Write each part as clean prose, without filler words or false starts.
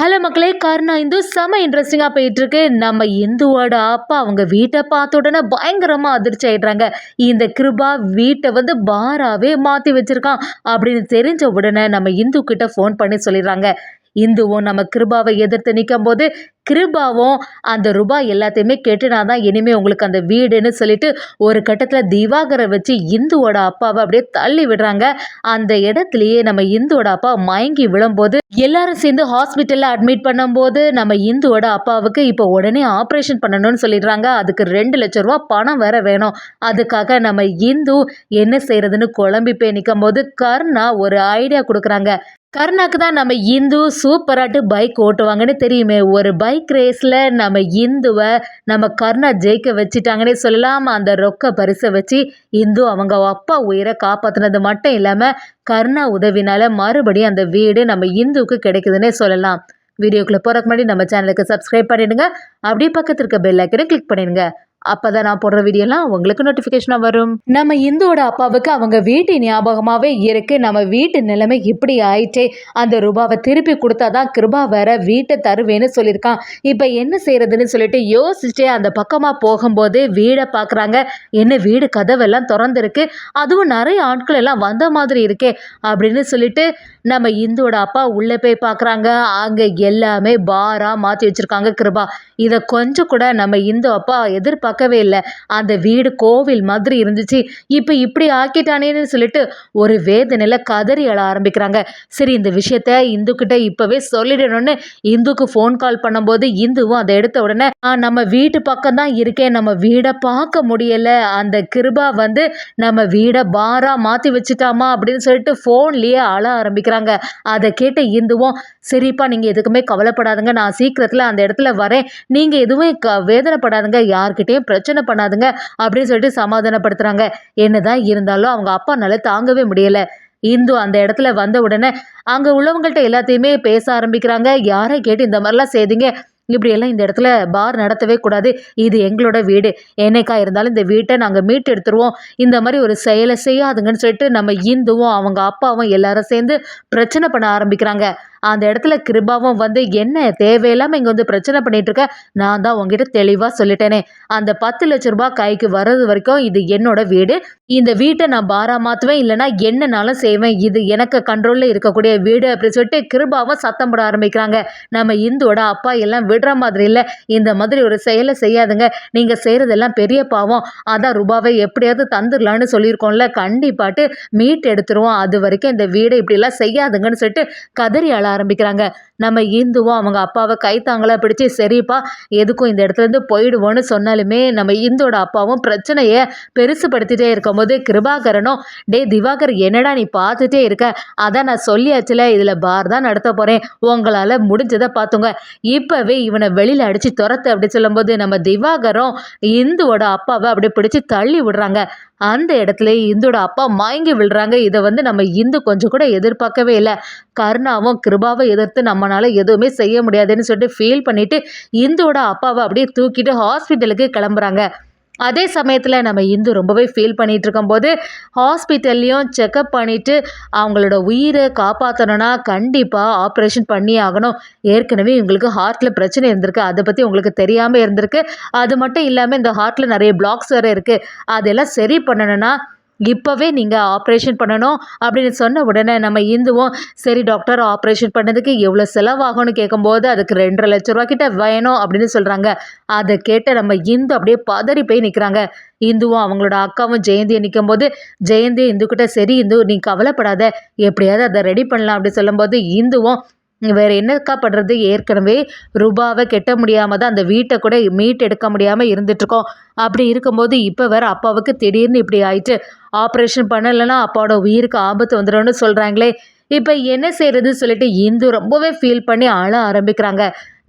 Hello மக்களே, காரணம் இந்து செம இன்ட்ரெஸ்டிங்காக போயிட்டுருக்கு. நம்ம இந்துவோட அப்பா அவங்க வீட்டை பார்த்த உடனே பயங்கரமாக அதிர்ச்சி ஆயிடுறாங்க. இந்த கிருபா வீட்டை பாராவே மாற்றி வச்சிருக்கான் அப்படின்னு தெரிஞ்ச உடனே நம்ம இந்து கிட்ட ஃபோன் பண்ணி சொல்லிடுறாங்க. இந்துவும் நம்ம கிருபாவை எதிர்த்து நிற்கும் போது கிருபாவும் அந்த ரூபாய் எல்லாத்தையுமே கெட்டுனாதான் இனிமே உங்களுக்கு அந்த வீடுன்னு சொல்லிட்டு ஒரு கட்டத்தில் திவாகரை வச்சு இந்துவோட அப்பாவை அப்படியே தள்ளி விடுறாங்க. அந்த இடத்துலயே நம்ம இந்துவோட அப்பா மயங்கி விழும்போது எல்லாரும் சேர்ந்து ஹாஸ்பிட்டல்ல அட்மிட் பண்ணும்போது நம்ம இந்துவோட அப்பாவுக்கு இப்போ உடனே ஆப்ரேஷன் பண்ணணும்னு சொல்லிடுறாங்க. அதுக்கு 2 லட்சம் ரூபா பணம் வேற வேணும். அதுக்காக நம்ம இந்து என்ன செய்யறதுன்னு குழம்பி போய் நிற்கும் போது கருணா ஒரு ஐடியா கொடுக்குறாங்க. கருணாக்கு தான் நம்ம இந்து சூப்பராட்டு பைக் ஓட்டுவாங்கன்னு தெரியுமே. ஒரு பைக் ரேஸில் நம்ம இந்துவை நம்ம கருணா ஜெயிக்க வச்சுட்டாங்கன்னே சொல்லலாம். அந்த ரொக்க பரிசை வச்சு இந்து அவங்க அப்பா உயிரை காப்பாற்றினது மட்டும் இல்லாமல் கருணா உதவினால மறுபடியும் அந்த வீடு நம்ம இந்துவுக்கு கிடைக்குதுன்னே சொல்லலாம். வீடியோக்குள்ளே போகிறதுக்கு முன்னாடி நம்ம சேனலுக்கு சப்ஸ்கிரைப் பண்ணிடுங்க. அப்படியே பக்கத்தில் இருக்க பெல் ஐக்கனை கிளிக் பண்ணிடுங்க. அப்பதான் நான் போடுற வீடியோலாம் உங்களுக்கு நோட்டிஃபிகேஷனாக வரும். நம்ம இந்துவோட அப்பாவுக்கு அவங்க வீட்டு ஞாபகமாகவே இருக்கு. நம்ம வீட்டு நிலைமை இப்படி ஆயிட்டே, அந்த ரூபாவை திருப்பி கொடுத்தாதான் கிருபா வேற வீட்டை தருவேன்னு சொல்லியிருக்கான். இப்போ என்ன செய்யறதுன்னு சொல்லிட்டு யோசிச்சுட்டே அந்த பக்கமாக போகும்போது வீடை பார்க்குறாங்க. என்ன வீடு கதவெல்லாம் திறந்துருக்கு, அதுவும் நிறைய ஆட்கள் எல்லாம் வந்த மாதிரி இருக்கே அப்படின்னு சொல்லிட்டு நம்ம இந்துவோட அப்பா உள்ளே போய் பார்க்குறாங்க. அங்கே எல்லாமே பாரா மாற்றி வச்சுருக்காங்க கிருபா. இதை கொஞ்சம் கூட நம்ம இந்து அப்பா எதிர்பார்க்கவே இல்லை. அந்த வீடு கோவில் மாதிரி இருந்துச்சு, இப்போ இப்படி ஆக்கிட்டானேன்னு சொல்லிட்டு ஒரு வேதனையில் கதறி எழ ஆரம்பிக்கிறாங்க. சரி, இந்த விஷயத்த இந்துக்கிட்ட இப்போவே சொல்லிடணும்னு இந்துக்கு ஃபோன் கால் பண்ணும்போது இந்துவும் அதை எடுத்த உடனே நம்ம வீட்டு பக்கம் தான் இருக்கேன், நம்ம வீடை பார்க்க முடியலை, அந்த கிருபா நம்ம வீடை பாரா மாற்றி வச்சுட்டாமா அப்படின்னு சொல்லிட்டு ஃபோன்லேயே அழ ஆரம்பிக்கிறாங்க. அதை கேட்ட இந்துவும் சரிப்பா, நீங்கள் எதுக்குமே கவலைப்படாதுங்க, நான் சீக்கிரத்தில் அந்த இடத்துல வரேன், நீங்கள் எதுவும் வேதனைப்படாதுங்க, யார்கிட்டையும் பிரச்சனை பண்ணாதுங்க அப்படின்னு சொல்லிட்டு சமாதானப்படுத்துகிறாங்க. என்னதான் இருந்தாலும் அவங்க அப்பானால தாங்கவே முடியலை. இந்து அந்த இடத்துல வந்த உடனே அங்கே உள்ளவங்கள்ட்ட எல்லாத்தையுமே பேச ஆரம்பிக்கிறாங்க. யாரை கேட்டு இந்த மாதிரிலாம் செய்தீங்க, இப்படியெல்லாம் இந்த இடத்துல பார் நடத்தவே கூடாது, இது எங்களோட வீடு, என்னைக்கா இருந்தாலும் இந்த வீட்டை நாங்கள் மீட்டு எடுத்துருவோம், இந்த மாதிரி ஒரு செயலை செய்யாதுங்கன்னு சொல்லிட்டு நம்ம இந்துவும் அவங்க அப்பாவும் எல்லாரும் சேர்ந்து பிரச்சனை பண்ண ஆரம்பிக்கிறாங்க. அந்த இடத்துல கிருபாவும் என்ன தேவையில்லாமல் இங்கே பிரச்சனை பண்ணிட்டு இருக்க, நான் தான் உங்ககிட்ட தெளிவாக சொல்லிட்டேனே, அந்த 10 லட்சம் ரூபாய் கைக்கு வர்றது வரைக்கும் இது என்னோட வீடு, இந்த வீட்டை நான் பாரா மாற்றுவேன், இல்லைனா என்னன்னாலும் செய்வேன், இது எனக்கு கண்ட்ரோலில் இருக்கக்கூடிய வீடு அப்படின்னு சொல்லிட்டு கிருபாவும் சத்தம் போட ஆரம்பிக்கிறாங்க. நம்ம இந்துவோட அப்பா எல்லாம் விடுற மாதிரி இல்லை, இந்த மாதிரி ஒரு செயலை செய்யாதுங்க, நீங்கள் செய்கிறதெல்லாம் பெரிய பாவம், அதான் ரூபாவை எப்படியாவது தந்துடலான்னு சொல்லியிருக்கோம்ல, கண்டிப்பாட்டு மீட் எடுத்துருவோம், அது வரைக்கும் இந்த வீடை இப்படிலாம் செய்யாதுங்கன்னு சொல்லிட்டு கதறி ஆரம்பிக்கிறாங்க. நம்ம இந்துவும் அவங்க அப்பாவை கைத்தாங்களா பிடிச்சி சரிப்பா எதுக்கும் இந்த இடத்துல இருந்து போயிடுவோன்னு சொன்னாலுமே நம்ம இந்துவோட அப்பாவும் பிரச்சனையை பெருசுப்படுத்திட்டே இருக்கும்போது கிருபாகரனும் திவாகர் என்னடா நீ பார்த்துட்டே இருக்க, அதான் நான் சொல்லியாச்சுல இதில் பார் தான் நடத்த போகிறேன், உங்களால் முடிஞ்சதை பார்த்துங்க, இப்போவே இவனை வெளியில் அடித்து துரத்து அப்படி சொல்லும்போது நம்ம திவாகரும் இந்துவோட அப்பாவை அப்படியே பிடிச்சி தள்ளி விடுறாங்க. அந்த இடத்துல இந்துவோட அப்பா மயங்கி விழுறாங்க. இதை நம்ம இந்து கொஞ்சம் கூட எதிர்பார்க்கவே இல்லை. கருணாவும் கிருபாவை எதிர்த்து நம்மளால எதுவுமே செய்ய முடியாதுன்னு சொல்லிட்டு ஃபீல் பண்ணிட்டு இந்துவோட அப்பாவை அப்படியே தூக்கிட்டு ஹாஸ்பிட்டலுக்கு கிளம்புறாங்க. அதே சமயத்தில் நம்ம இந்து ரொம்பவே ஃபீல் பண்ணிகிட்டு இருக்கும்போது ஹாஸ்பிட்டல்லையும் செக்கப் பண்ணிவிட்டு அவங்களோட உயிரை காப்பாற்றணுன்னா கண்டிப்பாக ஆப்ரேஷன் பண்ணி ஆகணும். ஏற்கனவே இவங்களுக்கு ஹார்ட்டில் பிரச்சனை இருந்திருக்கு, அதை பற்றி உங்களுக்கு தெரியாமல் இருந்திருக்கு. அது மட்டும் இல்லாமல் இந்த ஹார்ட்டில் நிறைய பிளாக்ஸ் வேறு இருக்குது, அதெல்லாம் சரி பண்ணணுன்னா இப்போவே நீங்கள் ஆப்ரேஷன் பண்ணணும் அப்படின்னு சொன்ன உடனே நம்ம இந்துவும் சரி டாக்டர், ஆப்ரேஷன் பண்ணதுக்கு எவ்வளோ செலவாகும்னு கேட்கும்போது அதுக்கு 2.5 லட்ச ரூபா கிட்ட வேணும் அப்படின்னு சொல்கிறாங்க. அதை கேட்ட நம்ம இந்து அப்படியே பதறி போய் நிற்கிறாங்க. இந்துவும் அவங்களோட அக்காவும் ஜெயந்தியை நிற்கும் போது ஜெயந்தி இந்துக்கிட்ட சரி இந்து நீ கவலைப்படாத, எப்படியாவது அதை ரெடி பண்ணலாம் அப்படி சொல்லும்போது இந்துவும் வேறு என்னக்கா பண்ணுறது, ஏற்கனவே ரூபாவை கெட்ட முடியாமல் தான் அந்த வீட்டை கூட மீட் எடுக்க முடியாமல் இருந்துகிட்ருக்கோம், அப்படி இருக்கும்போது இப்போ வேறு அப்பாவுக்கு திடீர்னு இப்படி ஆயிட்டு ஆப்ரேஷன் பண்ணலைன்னா அப்பாவோட உயிருக்கு ஆபத்து வந்துடும்னு சொல்கிறாங்களே, இப்போ என்ன செய்கிறதுன்னு சொல்லிட்டு இந்து ரொம்பவே ஃபீல் பண்ணி அழ ஆரம்பிக்கிறாங்க.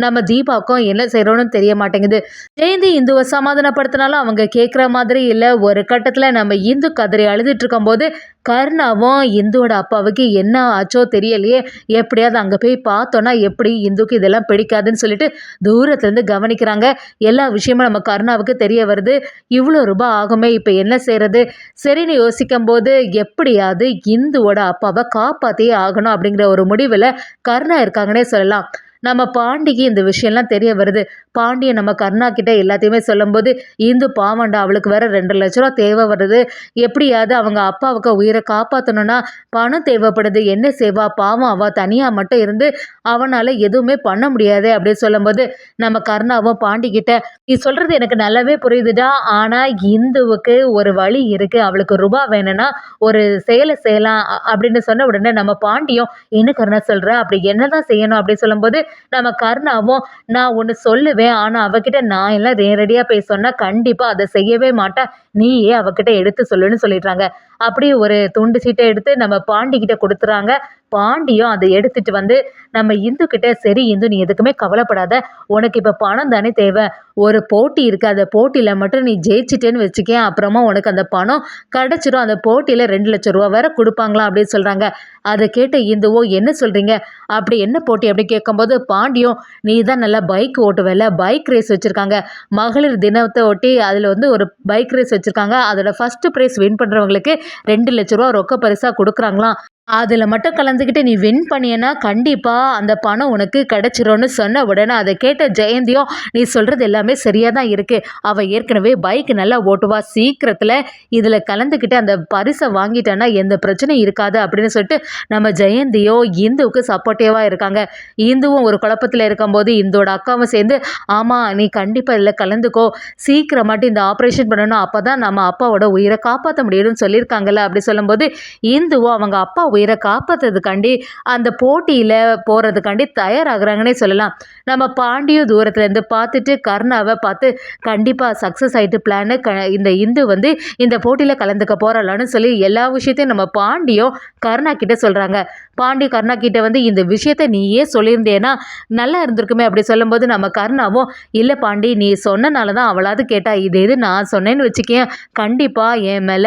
நம்ம தீபாவுக்கும் என்ன செய்கிறோன்னு தெரிய மாட்டேங்குது. ஜெயந்தி இந்துவை சமாதானப்படுத்தினாலும் அவங்க கேட்குற மாதிரி இல்லை. ஒரு கட்டத்தில் நம்ம இந்து கதறி அழுதுட்டு இருக்கும்போது கருணாவும் இந்துவோட அப்பாவுக்கு என்ன ஆச்சோ தெரியலையே, எப்படியாவது அங்கே போய் பார்த்தோன்னா எப்படி இந்துக்கு இதெல்லாம் பிடிக்காதுன்னு சொல்லிட்டு தூரத்துலேருந்து கவனிக்கிறாங்க. எல்லா விஷயமும் நம்ம கருணாவுக்கு தெரிய வருது. இவ்வளோ ரூபாய் ஆகுமே, இப்போ என்ன செய்கிறது, சரின்னு யோசிக்கும் போது எப்படியாவது இந்துவோட அப்பாவை காப்பாற்றியே ஆகணும் அப்படிங்கிற ஒரு முடிவில் கருணா இருக்காங்கன்னே சொல்லலாம். நம்ம பாண்டிக்கு இந்த விஷயம்லாம் தெரிய வருது. பாண்டிய நம்ம கருணா கிட்ட எல்லாத்தையுமே சொல்லும்போது, இந்து பாவம்டா அவளுக்கு வேற 2,00,000 தேவை வருது. எப்படியாவது அவங்க அப்பாவுக்கு உயிரை காப்பாத்தணும்னா பணம் தேவைப்படுது. என்ன செய்வா? பாவம் அவ தனியா மட்டும் இருந்து அவனால எதுவுமே பண்ண முடியாது அப்படின்னு சொல்லும்போது, நம்ம கருணாவும் பாண்டி கிட்ட, "நீ சொல்றது எனக்கு நல்லாவே புரியுதுடா. ஆனா இந்துவுக்கு ஒரு வழி இருக்கு. அவளுக்கு ரூபா வேணும்னா ஒரு செயல செய்யலாம்." அப்படின்னு சொன்ன உடனே நம்ம பாண்டியும், "என்ன கருணா சொல்ற? அப்படி என்னதான் செய்யணும்?" அப்படின்னு சொல்லும்போது, நம்ம கருணாவும், "நான் ஒண்ணு சொல்லுவேன். ஆனா அவகிட்ட நான் எல்லாம் நேரடியா போய் சொன்னா கண்டிப்பா அத செய்யவே மாட்டா. நீயே அவகிட்ட எடுத்து சொல்லுன்னு" சொல்லிடுறாங்க. அப்படியே ஒரு துண்டு சீட்ட எடுத்து நம்ம பாண்டி கிட்ட குடுத்துறாங்க. பாண்டியும் அத எடுத்துட்டு வந்து நம்ம இந்து கிட்ட, "சரி இந்து நீ எதுக்குமே கவலைப்படாத. உனக்கு இப்ப பணம் தானே தேவை. ஒரு போட்டி இருக்கு. அந்த போட்டியில மட்டும் நீ ஜெயிச்சிட்டேன்னு வச்சுக்கயேன், அப்புறமா உனக்கு அந்த பணம் கிடைச்சிரும். அந்த போட்டியில ₹2,00,000 வேற குடுப்பாங்களாம்" அப்படின்னு சொல்றாங்க. அத கேட்ட இந்துவோ, "என்ன சொல்றீங்க? அப்படி என்ன போட்டி?" அப்படி கேட்கும்போது பாண்டியும், "நீ தான் நல்லா பைக் ஓட்டுவல்ல, பைக் ரேஸ் வச்சிருக்காங்க. மகளிர் தினத்த ஒட்டி அதுல வந்து ஒரு பைக் ரேஸ் வச்சிருக்காங்க. அதோட ஃபர்ஸ்ட் பிரைஸ் வின் பண்றவங்களுக்கு ₹2,00,000 ரொக்க பரிசா குடுக்குறாங்களாம். அதுல மட்டும் கலந்துக்கிட்டு நீ வின் பண்ணியன்னா, கண்டிப்பா அந்த பணம் உனக்கு கிடைச்சிரும்னு" சொன்ன உடனே அத கேட்ட ஜெயந்தியும், "நீ சொல்றது எல்லாமே சரியா தான் இருக்கு. அவ ஏற்கனவே பைக் நல்லா ஓட்டுவா. சீக்கிரத்துல இதுல கலந்துக்கிட்டு அந்த பரிச வாங்கிட்டான்னா எந்த பிரச்சனையும் இருக்காது." அப்படின்னு சொல்லிட்டு நம்ம ஜெயந்தியோ இந்துவுக்கு சப்போர்ட்டிவா இருக்காங்க. இந்துவும் ஒரு குழப்பத்துல இருக்கும்போது இந்தோட அக்காவும் சேர்ந்து, "ஆமா நீ கண்டிப்பா இதுல கலந்துக்கோ. சீக்கிரமாட்டு இந்த ஆப்ரேஷன் பண்ணணும். அப்பதான் நம்ம அப்பாவோட உயிர காப்பாத்த முடியும்னு சொல்லியிருக்காங்கல்ல." அப்படி சொல்லும்போது இந்துவும் அவங்க அப்பா உயிரை காப்பாத்துறதுக்காண்டி அந்த போட்டியில போறதுக்காண்டி தயாராகுறாங்கன்னே சொல்லலாம். நம்ம பாண்டியும் தூரத்துல இருந்து பார்த்துட்டு கருணாவை பார்த்து, கண்டிப்பா சக்சஸ் ஆயிட்டு பிளான். இந்த இந்து வந்து இந்த போட்டியில கலந்துக்க போறாளான்னு சொல்லி எல்லா விஷயத்தையும் நம்ம பாண்டியும் கருணா கிட்ட சொல்றாங்க. பாண்டி கருணா கிட்ட வந்து, "இந்த விஷயத்த நீயே சொல்லியிருந்தேன்னா நல்லா இருந்திருக்குமே." அப்படி சொல்லும்போது நம்ம கருணாவும், "இல்ல பாண்டி நீ சொன்னனால தான் அவளாவது கேட்டா. இது நான் சொன்னேன்னு வச்சுக்கயேன், கண்டிப்பா என் மேல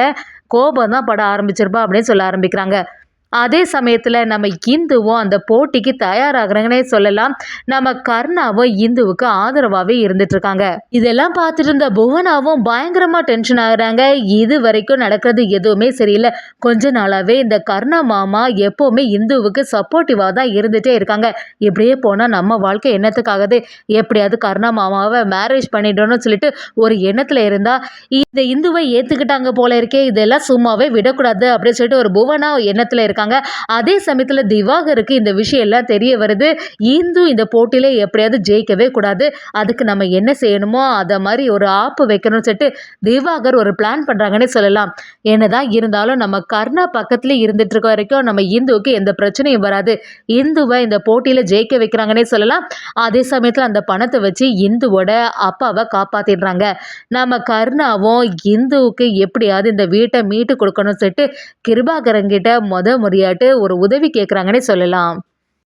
கோபம் தான் பட ஆரம்பிச்சிருப்பா." அப்படின்னு சொல்ல ஆரம்பிக்கிறாங்க. அதே சமயத்துல நம்ம இந்துவும் அந்த போட்டிக்கு தயாராகுறாங்கன்னே சொல்லலாம். நம்ம கருணாவும் இந்துவுக்கு ஆதரவாவே இருந்துட்டு இருக்காங்க. இதெல்லாம் பார்த்துட்டு இருந்த புவனாவும் பயங்கரமா டென்ஷன் ஆகுறாங்க. இது வரைக்கும் நடக்கிறது எதுவுமே சரியில்ல. கொஞ்ச நாளாவே இந்த கருணா மாமா எப்பவுமே இந்துவுக்கு சப்போர்ட்டிவா தான் இருந்துட்டே இருக்காங்க. இப்படியே போனா நம்ம வாழ்க்கை என்னத்துக்காகுது? எப்படியாவது கருணா மாமாவை மேரேஜ் பண்ணிடணும்னு சொல்லிட்டு ஒரு எண்ணத்துல இருந்தா, இந்த இந்துவை ஏத்துக்கிட்டாங்க போல இருக்கே. இதெல்லாம் சும்மாவே விடக்கூடாது அப்படின்னு சொல்லிட்டு ஒரு புவனா எண்ணத்துல இருக்காங்க. அதே சமயத்துல திவாகருக்கு இந்த விஷயம் எல்லாம் தெரிய வருது. இந்து இந்த போட்டியில எப்படியாவது ஜெயிக்கவே கூடாது. அதுக்கு நம்ம என்ன செய்யணுமோ அத மாதிரி ஒரு ஆப்பு வைக்கணும்னு சொல்லிட்டு திவாகர் ஒரு பிளான் பண்றாங்கன்னே சொல்லலாம். என்னதான் இருந்தாலும் நம்ம கர்ணா பக்கத்துல இருந்துட்டு இருக்க வரைக்கும் நம்ம இந்துவுக்கு எந்த பிரச்சனையும் வராது. இந்துவை இந்த போட்டியில ஜெயிக்க வைக்கிறாங்கன்னே சொல்லலாம். அதே சமயத்துல அந்த பணத்தை வச்சு இந்துவோட அப்பாவை காப்பாத்திடுறாங்க. நம்ம கருணாவும் இந்துவுக்கு எப்படியாவது இந்த வீட்டை மீட்டு கொடுக்கணும்னு சொல்லிட்டு கிருபாகரன் கிட்ட முறையாட்டு ஒரு உதவி கேட்குறாங்கன்னே சொல்லலாம்.